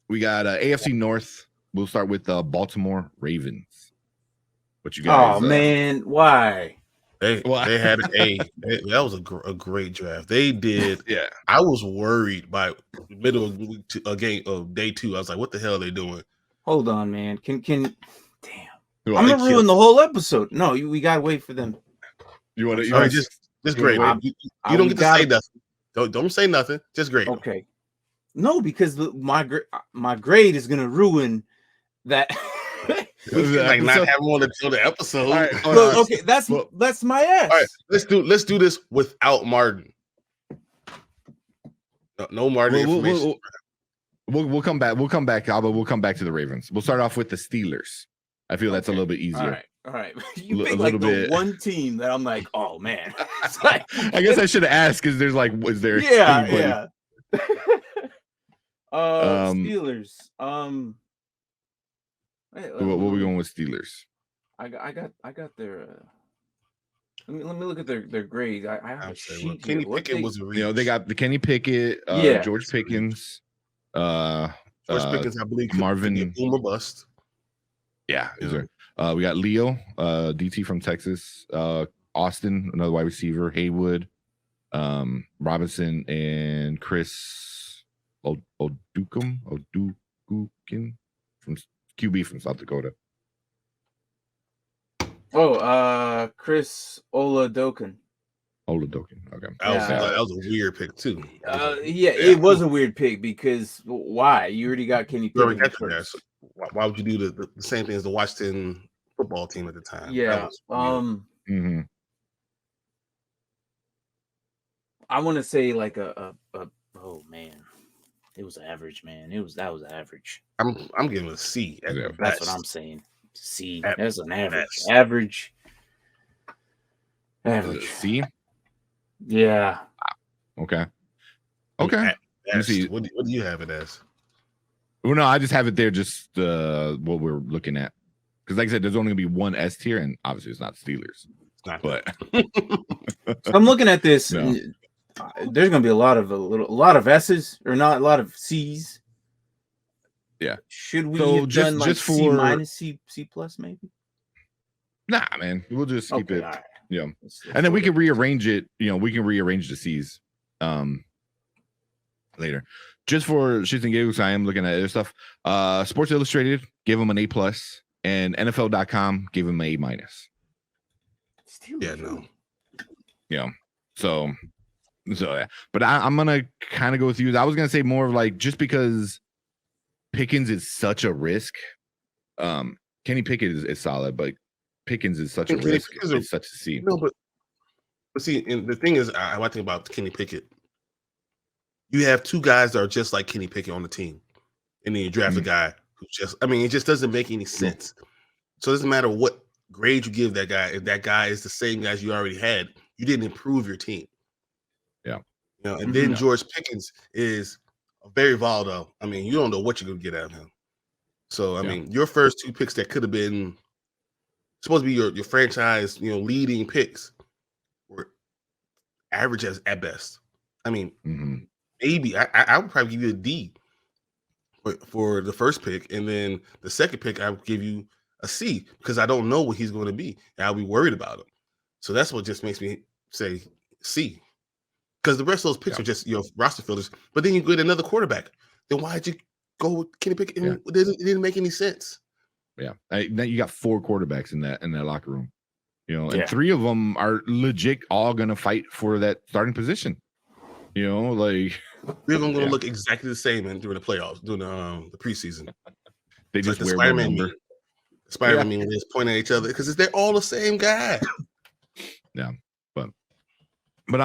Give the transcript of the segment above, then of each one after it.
We got AFC North. We'll start with the Baltimore Ravens. What you guys? Oh man, why? They had that was a great draft. They did. Yeah. I was worried by middle of game of day 2. I was like, what the hell are they doing? Hold on, man. Can damn. Well, I'm gonna ruin the whole episode. No, we gotta wait for them. You want to? Sorry, just great. You don't get to say nothing. Don't say nothing. Just great. Okay. No, because my grade is gonna ruin that. Like not having one until the episode. Right, okay, that's my ass. All right, let's do this without Martin. No Martin information. We'll come back. We'll come back, Alba. We'll come back to the Ravens. We'll start off with the Steelers. I feel that's a little bit easier. All right. You pick like the one team that I'm like, oh man. I guess I should have asked because there's like, was there? Yeah. Steelers. What are we going with Steelers? I got their. Let me look at their grades. I have a sheet. Kenny Pickett was they got the Kenny Pickett, George Pickens, George Pickens, I believe, Marvin boomer bust. Yeah, is there? We got Leo, DT from Texas, Austin, another wide receiver, Haywood, Robinson, and Chris Odukin from QB from South Dakota. Chris Oladokin. Okay. That was a weird pick too. It was a weird pick because why? You already got Kenny Pickett. So why would you do the same thing as the Washington football team at the time? Yeah. I want to say like oh man, it was average, man. That was average. I'm giving it a C. That's what I'm saying. C. That's an average. Average. C. Yeah. Okay. What do you have it as? Well, no, I just have it there. Just what we're looking at, because like I said, there's only gonna be one S tier, and obviously it's not Steelers. It's not, but so I'm looking at this. No. There's gonna be a lot of S's or not a lot of C's. Yeah. Should we have done like C minus, C plus maybe? Nah, man. We'll just keep it. Right. Yeah. And then we can rearrange it. We can rearrange the C's later. Just for shits and giggles, I am looking at other stuff. Sports Illustrated gave him an A+, and NFL.com gave him an A-. Yeah, no. Yeah. So yeah. But I'm gonna kind of go with you. I was gonna say more of like, just because Pickens is such a risk. Kenny Pickett is solid, but Pickens is such a risk. It's such a C. No, but see, and the thing is, I think about Kenny Pickett. You have two guys that are just like Kenny Pickett on the team, and then you draft a guy who it just doesn't make any sense. So it doesn't matter what grade you give that guy. If that guy is the same guys you already had, you didn't improve your team. Yeah. And then George Pickens is very volatile. You don't know what you're going to get out of him. So, your first two picks that could have been supposed to be your franchise, leading picks were average at best. Maybe I would probably give you a D for the first pick, and then the second pick I would give you a C because I don't know what he's going to be, and I'll be worried about him. So that's what just makes me say C, because the rest of those picks are just roster fillers. But then you get another quarterback. Then why did you go with Kenny Pickett? It didn't make any sense. Yeah, now you got 4 quarterbacks in that locker room, and 3 of them are legit all going to fight for that starting position. Like 3 of them going to look exactly the same during the playoffs, during the preseason. They just like wear Spider-Man meme. Spider-Man meme, they just point at each other because they're all the same guy. Yeah, but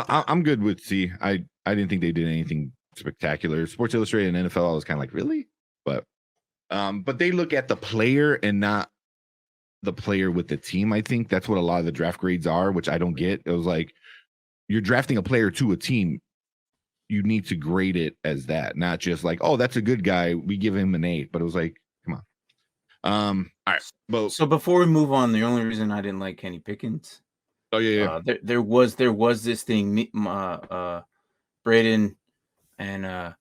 I'm good with C. I didn't think they did anything spectacular. Sports Illustrated and NFL, I was kind of like, really? But they look at the player and not the player with the team. I think that's what a lot of the draft grades are, which I don't get. It was like, you're drafting a player to a team. You need to grade it as that, not just like, oh, that's a good guy, we give him an A. But it was like, come on. All right. Well, so before we move on, the only reason I didn't like Kenny Pickens. Oh yeah. There was this thing. Braden and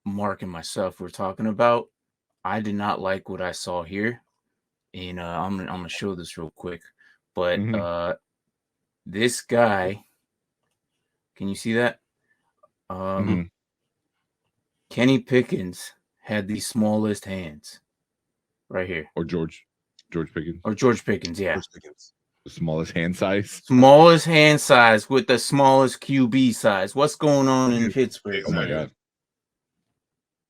Mark and myself were talking about. I did not like what I saw here, and I'm gonna show this real quick. But this guy, can you see that? Kenny Pickens had the smallest hands, right here. Or George Pickens. Or George Pickens, yeah. George Pickens. The smallest hand size. Smallest hand size with the smallest QB size. What's going on in Pittsburgh? Oh my God.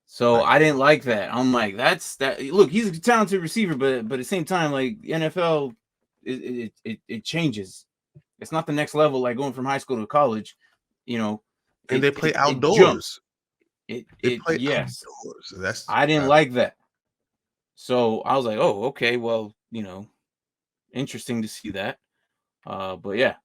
So I didn't like that. I'm like, that's that. Look, he's a talented receiver, but at the same time, like NFL, it changes. It's not the next level, like going from high school to college, you know. And they play outdoors. They play outdoors. I didn't like that. So I was like, oh, okay, well, you know, interesting to see that. But yeah.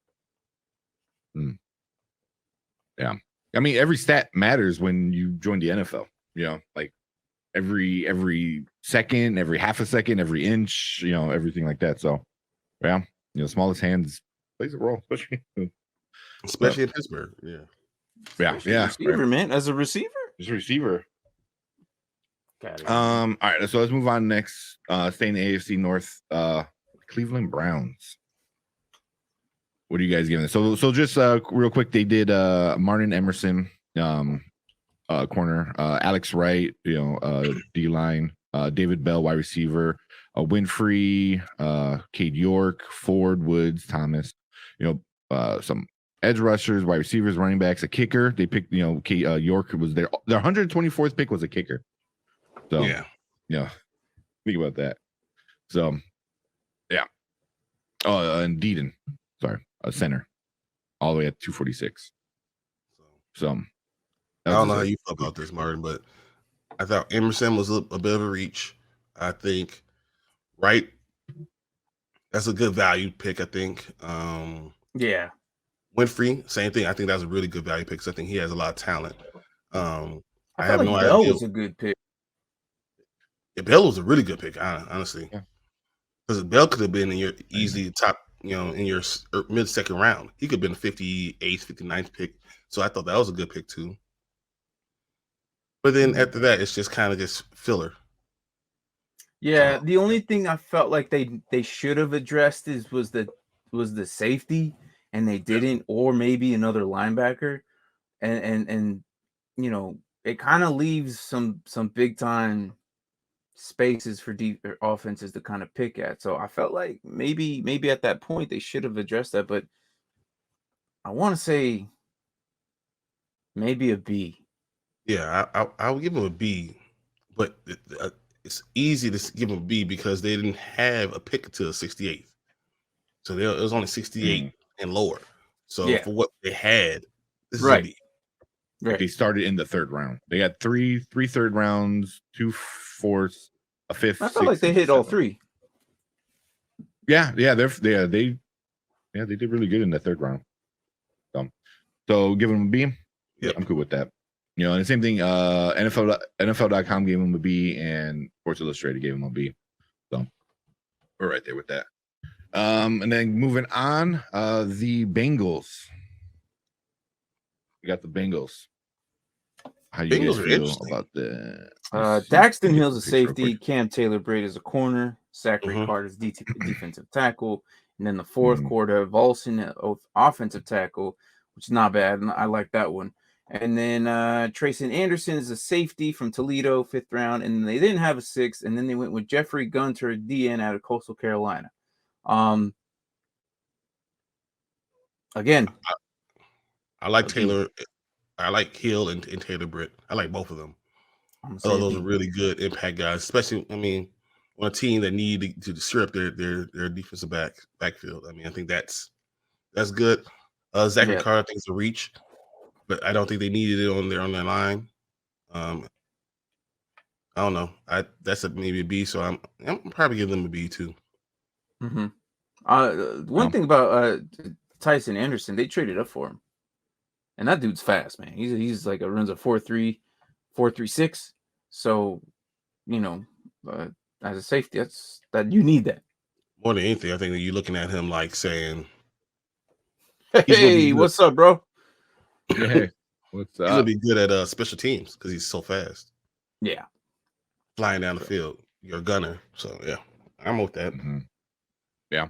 Yeah. I mean, every stat matters when you join the NFL. You know, like every second, every half a second, every inch, you know, everything like that. So, yeah, you know, smallest hands plays a role, especially in Pittsburgh. Yeah. Receiver, man, as a receiver. As a receiver. Got it. All right, so let's move on next. Stay in the AFC North. Cleveland Browns. What are you guys giving? So just real quick, they did Martin Emerson, corner, Alex Wright, you know, D line, David Bell, wide receiver, Winfrey, Cade York, Ford, Woods, Thomas, you know, some edge rushers, wide receivers, running backs, a kicker. They picked, you know, York was their 124th pick was a kicker. So yeah, think about that. So yeah. Oh, and Deedon, sorry, a center, all the way at 246. So I don't know how you feel about this, Martin, but I thought Emerson was a bit of a reach. I think Wright, that's a good value pick. I think. Yeah. Winfrey, same thing. I think that's a really good value pick because I think he has a lot of talent. I have like no idea. Bell was a good pick. Yeah, Bell was a really good pick, honestly. Because Bell could have been in your easy top, you know, in your mid-second round. He could have been a 58th, 59th pick. So I thought that was a good pick too. But then after that, it's just kind of just filler. Yeah, the only thing I felt like they should have addressed was the safety, and they didn't, or maybe another linebacker, and you know, it kind of leaves some big time spaces for deep offenses to kind of pick at. So I felt like maybe at that point they should have addressed that, but I want to say maybe a B. Yeah, I would give him a B, but it's easy to give him a B because they didn't have a pick until the 68th. So it was only 68 and lower. So for what they had, this is a B. Right. They started in the third round. They got three third rounds, 2 fourths, a fifth. I felt like they hit all three. Yeah, they did really good in the third round. So give them a B. Yeah, I'm cool with that. You know, and the same thing. NFL.com gave him a B, and Sports Illustrated gave him a B. So we're right there with that. And then moving on, the Bengals. We got the Bengals. How do you guys feel about the Daxton Hill's a safety, Cam Taylor-Britt is a corner, Zachary Carter's defensive tackle, and then the fourth quarter, Volson offensive tackle, which is not bad. I like that one. And then Trayson Anderson is a safety from Toledo, 5th round, and they didn't have a 6th, and then they went with Jeffrey Gunter, DN out of Coastal Carolina. Again, I like Taylor. I like Hill and Taylor-Britt. I like both of them. Those are really good impact guys, especially, I mean, on a team that need to stir up their defensive backfield. I mean, I think that's good. Zachary Carter, I think, is a reach, but I don't think they needed it on their line. I don't know. That's maybe a B, so I'm probably giving them a B too. One thing about Tyson Anderson, they traded up for him, and that dude's fast, man. He's like runs a 4.3, 4.36. So, you know, as a safety, that you need that. More than anything, I think that you're looking at him like saying, "Hey, what's up, bro?" Yeah. What's He's gonna up? be good at special teams because he's so fast, Yeah. flying down the field. You're a gunner, so yeah, I'm with that. Mhm. Yeah.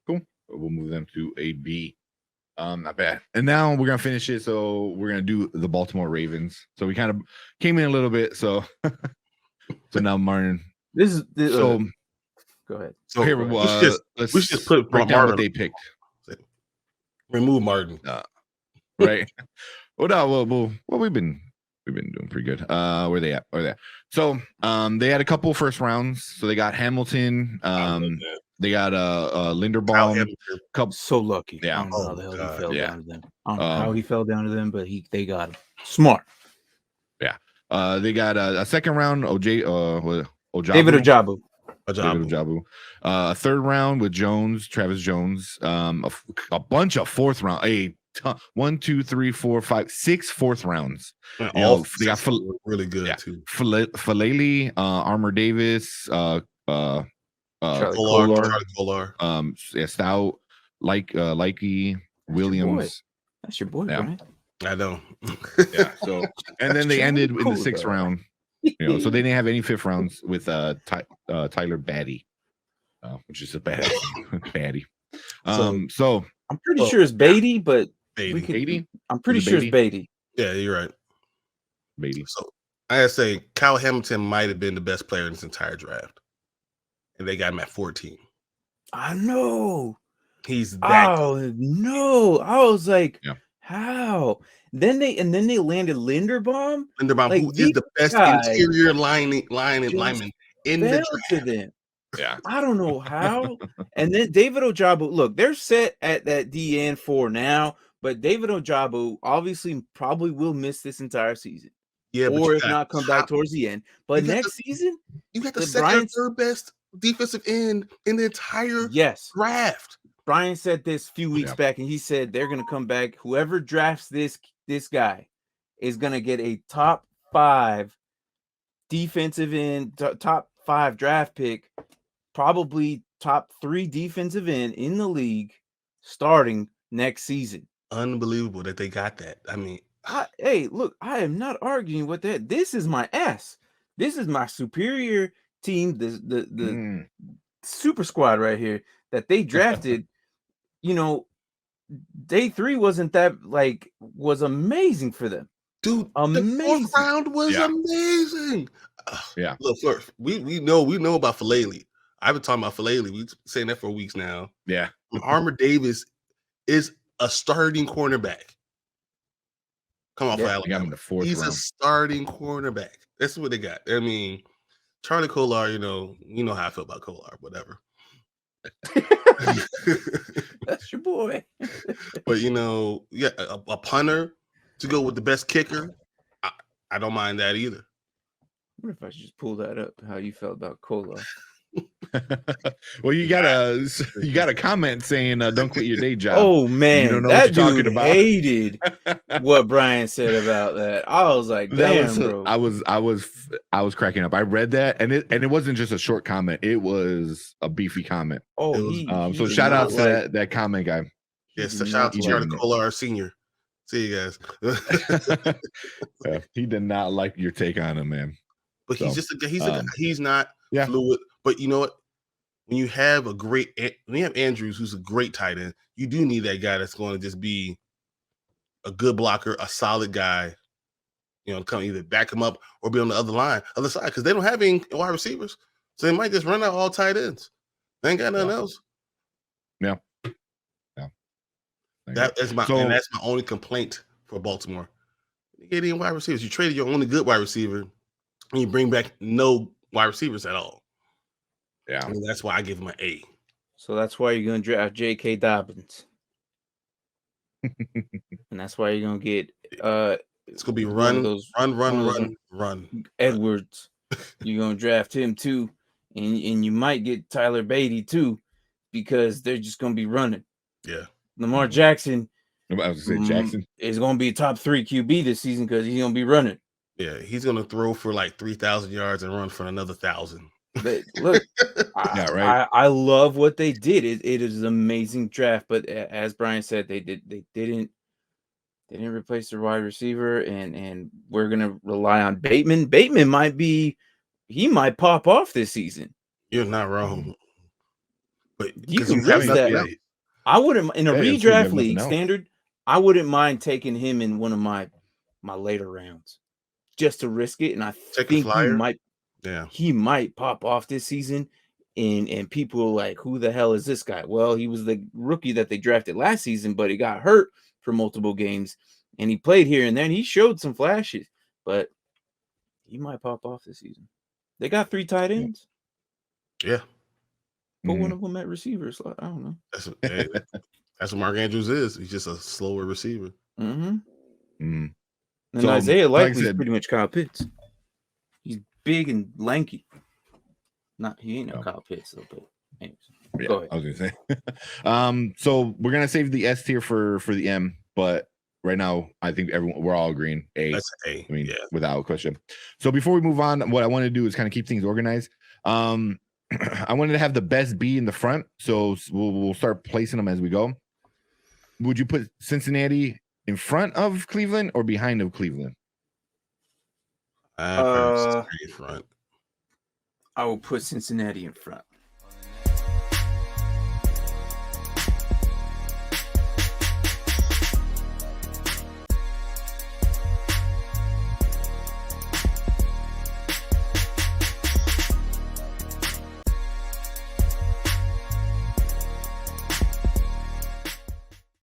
Cool. We'll move them to a B. Not bad. And now we're gonna finish it. So we're gonna do the Baltimore Ravens. So we kind of came in a little bit. So so now Martin. This is So go ahead. So here, we should let's just put break down what Martin. they picked. Remove Martin. Right. Well, we've been doing pretty good. Where they at? So they had a couple first rounds. So they got Hamilton. They got Linderbaum. Couple. So lucky. Yeah. I don't know how the hell he fell down to them. I don't know how he fell down to them, but they got him. Smart. Yeah. They got a second round. Ojabu. David Ojabu. A third round with Travis Jones. A bunch of fourth round. 1, 2, 3, 4, 5, 6 fourth rounds. They got really good too. Falele, Armour Davis, Charlie Kolar. Stout, Likey, Williams. That's your boy, Brian. I know. Yeah. So and then they ended in the sixth round. So they didn't have any fifth rounds with Tyler Batty, which is a baddie. So I'm pretty sure it's Beatty, but Beatty. I'm pretty sure it's Beatty. Yeah, you're right. Beatty. So I gotta say, Kyle Hamilton might have been the best player in this entire draft, and they got him at 14. I know. He's that. Oh no! I was like, how? Then they landed Linderbaum. Linderbaum, who is the best interior lineman in the draft. Them. Yeah, I don't know how. And then David Ojabu. Look, they're set at that DN for now, but David Ojabu obviously probably will miss this entire season. Yeah, or if not, come back towards the end. But next season, you got the second or third best defensive end in the entire draft. Brian said this a few weeks back, and he said they're going to come back. Whoever drafts this guy is going to get a top 5 defensive end, top 5 draft pick, probably top 3 defensive end in the league starting next season. Unbelievable that they got that. I mean, hey, look, I am not arguing with that. This is my ass. This is my superior team, the super squad right here that they drafted. Day 3 wasn't that was amazing for them, dude. Amazing. The 4th round was amazing. Yeah, look, we know about Falele. I've been talking about Falele. We've been saying that for weeks now. Yeah, Armour Davis is a starting cornerback. Come on, for Alabama. In the 4th He's round. a starting cornerback. That's what they got. I mean, Charlie Kolar, you know how I feel about Kolar, whatever. That's your boy. But a punter to go with the best kicker, I don't mind that either. What if I should just pull that up? How you felt about Kolar? Well, you got a comment saying don't quit your day job. Oh man, you don't know that what you're dude talking about. hated what Brian said about that. I was like, damn, bro. I was cracking up. I read that, and it wasn't just a short comment. It was a beefy comment. Oh, so shout out to that comment guy. Yes, shout out to Charlie Kolar Senior. See you guys. He did not like your take on him, man. But he's not fluid. But you know what? When you have Andrews, who's a great tight end, you do need that guy that's going to just be a good blocker, a solid guy. Come either back him up or be on the other side, because they don't have any wide receivers, so they might just run out all tight ends. They ain't got nothing else. Yeah. That's my only complaint for Baltimore. You get any wide receivers. You traded your only good wide receiver, and you bring back no wide receivers at all. Yeah, and that's why I give him an A. So that's why you're going to draft J.K. Dobbins, and that's why you're going to get it's going to be run. Edwards. You're going to draft him too, and you might get Tyler Beatty too, because they're just going to be running. Yeah. Lamar Jackson. I was going to say Jackson is going to be a top 3 QB this season because he's going to be running. Yeah, he's going to throw for like 3,000 yards and run for another 1,000. But look, I love what they did. It is an amazing draft, but as Brian said, they didn't They didn't replace their wide receiver, and we're gonna rely on Bateman. Bateman might pop off this season. You're not wrong. But You because can you have risk nothing that. else. I wouldn't in a Yeah, it's true, you have redraft nothing league else. standard. I wouldn't mind taking him in one of my later rounds just to risk it. And I Take a think flyer. he might pop off this season. And people are like, who the hell is this guy? Well, he was the rookie that they drafted last season, but he got hurt for multiple games, and he played here and then. He showed some flashes, but he might pop off this season. They got 3 tight ends. Yeah. Put one of them at receivers. I don't know. That's what Mark Andrews is. He's just a slower receiver. Mm-hmm. Mm. And So, Isaiah like I Likely's said- pretty much Kyle Pitts. He's big and lanky. He ain't no Kyle Pitts though, but anyways. Yeah, Go ahead. I was gonna say. So we're gonna save the S tier for the M, but right now I think we're all agreeing A. That's A. I mean, without question. So before we move on, what I want to do is kind of keep things organized. I wanted to have the best B in the front, so we'll start placing them as we go. Would you put Cincinnati in front of Cleveland or behind of Cleveland? I in front. I will put Cincinnati in front.